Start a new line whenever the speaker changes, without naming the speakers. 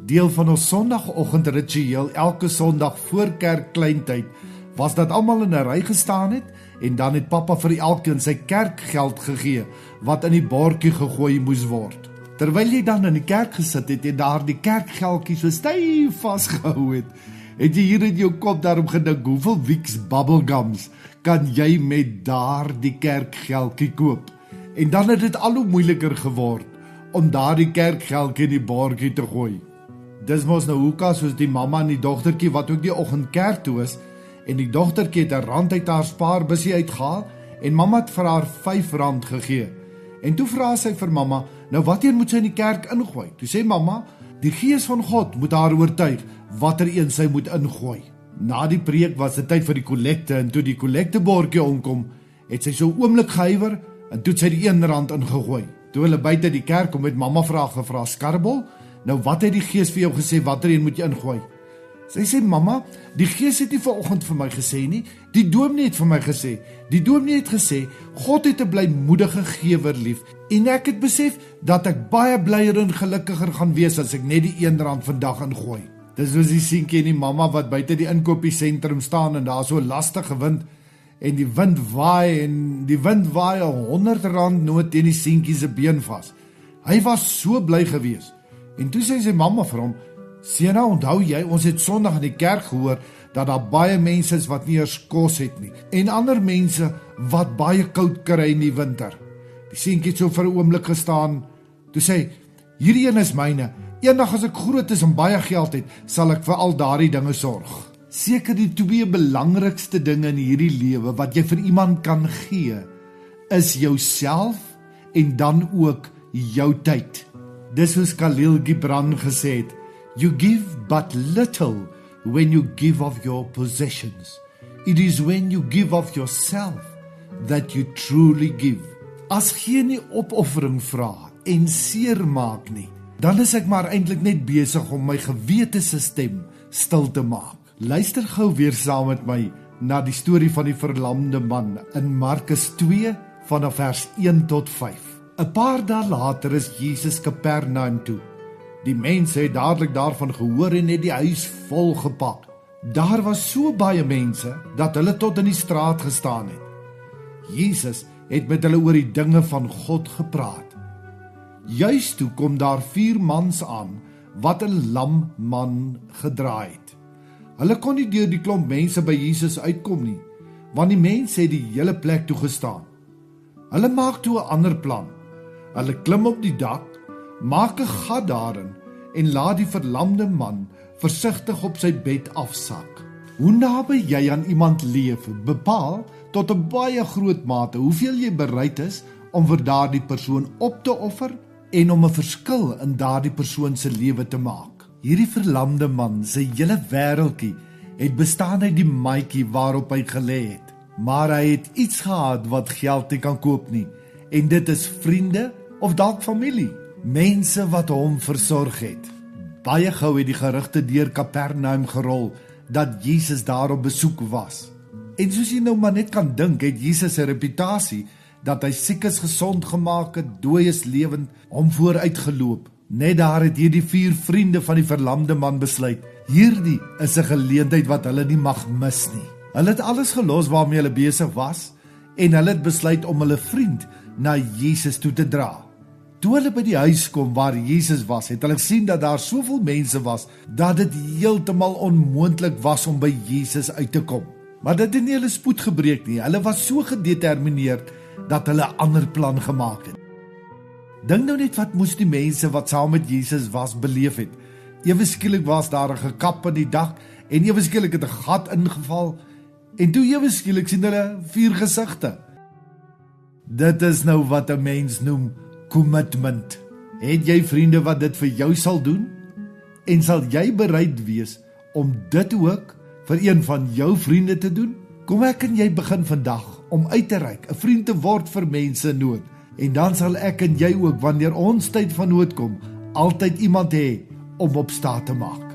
Deel van ons Sondagoggendritueel elke Sondag voor kerkkleintyd was dat almal in 'n ry gestaan het en dan het pappa vir elkeen sy kerkgeld gegee wat in die bordjie gegooi moes word. Terwyl jy dan in die kerk gesit het en daar die kerkgeldjie so styf vasgehou het jy hier in jou kop daarom gedink, hoeveel Vicks bubblegums kan jy met daardie kerkgeldjie koop? En dan het dit al hoe moeiliker geword om daardie kerkgeldjie in die bordjie te gooi. Dis mos nou hoeka soos die mamma en die dogtertjie wat ook die oggend kerk toe is, en die dogtertjie het 'n rand uit haar spaarbusie uitgehaal en mamma het vir haar R5 gegee. En toe vra sy vir mamma, nou watter moet sy in die kerk ingooi? Toe sê mamma, die Gees van God moet haar oortuig watter een sy moet ingooi. Na die preek was dit tyd vir die kollekte en toe die kollektebordjie omkom, het sy so oomblik gehuiwer en toe het sy die R1 ingegooi. Toe hulle buite die kerk kom, het mamma gevra, Skarbol, nou wat het die Gees vir jou gesê, watter een moet jy ingooi? Sy sê, mamma, die Gees het nie vanoggend vir my gesê nie, die dominee het vir my gesê. Die dominee het gesê, God het 'n blymoedige gewer lief, en ek het besef dat ek baie blyer en gelukkiger gaan wees as ek net die R1 vandag ingooi. Dis soos die seentjie en die mamma wat buite die inkopiesentrum staan en daar so lastige wind, en die wind waai en die wind waai 'n R100 noot teen die seentjie se been vas. Hy was so bly gewees. En toe sê sy mamma vir hom, Sena, onthou jy, ons het Sondag in die kerk gehoor dat daar baie mense is wat nie eers kos het nie, en ander mense wat baie koud kry in die winter. Die seentjie het so vir 'n oomblik gestaan, toe sê, hierdie een is myne, eendag as ek groot is en baie geld het, sal ek vir al daardie dinge sorg. Seker die twee belangrikste dinge in hierdie lewe wat jy vir iemand kan gee, is jouself en dan ook jou tyd. Dis soos Khalil Gibran gesê het, you give but little when you give of your possessions. It is when you give of yourself that you truly give. As geen nie opoffering vra en seer maak nie, dan is ek maar eintlik net besig om my gewete se stem stil te maak. Luister gou weer saam met my na die storie van die verlamde man in Markus 2 vanaf vers 1 tot 5. 'n Paar dae later is Jesus Kapernaum toe. Die mense het dadelik daarvan gehoor en het die huis vol gepak. Daar was so baie mense dat hulle tot in die straat gestaan het. Jesus het met hulle oor die dinge van God gepraat. Juis toe kom daar 4 mans aan wat 'n lam man gedra het. Hulle kon nie deur die klomp mense by Jesus uitkom nie, want die mense het die hele plek toegestaan. Hulle maak toe 'n ander plan. Hulle klim op die dak, maak 'n gat daarin en laat die verlamde man versigtig op sy bed afsak. Hoe naby jy aan iemand leef, bepaal tot 'n baie groot mate hoeveel jy bereid is om vir daardie persoon op te offer en om 'n verskil in daardie persoon se lewe te maak. Hierdie verlamde man, sy hele wêreldjie het bestaan uit die maatjie waarop hy gelê het. Maar hy het iets gehad wat geld nie kan koop nie, en dit is vriende of dalk familie, mense wat hom versorg het. Baie gou het die gerugte deur Kapernaum gerol dat Jesus daar op besoek was. En soos jy nou maar net kan dink, het Jesus 'n reputasie dat hy siekes gesond gemaak het, dooies lewend, hom vooruitgeloop. Net daar het hierdie 4 vriende van die verlamde man besluit, hierdie is 'n geleentheid wat hulle nie mag mis nie. Hulle het alles gelos waarmee hulle besig was, en hulle het besluit om hulle vriend na Jesus toe te dra. Toe hulle by die huis kom waar Jesus was, het hulle gesien dat daar soveel mense was, dat dit heeltemal onmoontlik was om by Jesus uit te kom. Maar dit het nie hulle spoed gebreek nie, hulle was so gedetermineerd, dat hulle 'n ander plan gemaak het. Dink nou net wat moes die mense wat saam met Jesus was beleef het. Ewe skielik was daar 'n gekap in die dak, en ewe skielik het 'n gat ingeval, en toe ewe skielik sien hulle 4 gesigte. Dit is nou wat 'n mens noem commitment. Het jy vriende wat dit vir jou sal doen? En sal jy bereid wees om dit ook vir een van jou vriende te doen? Kom ek en jy begin vandag om uit te reik, 'n vriend te word vir mense in nood. En dan sal ek en jy ook, wanneer ons tyd van nood kom, altyd iemand hê om op staat te maak.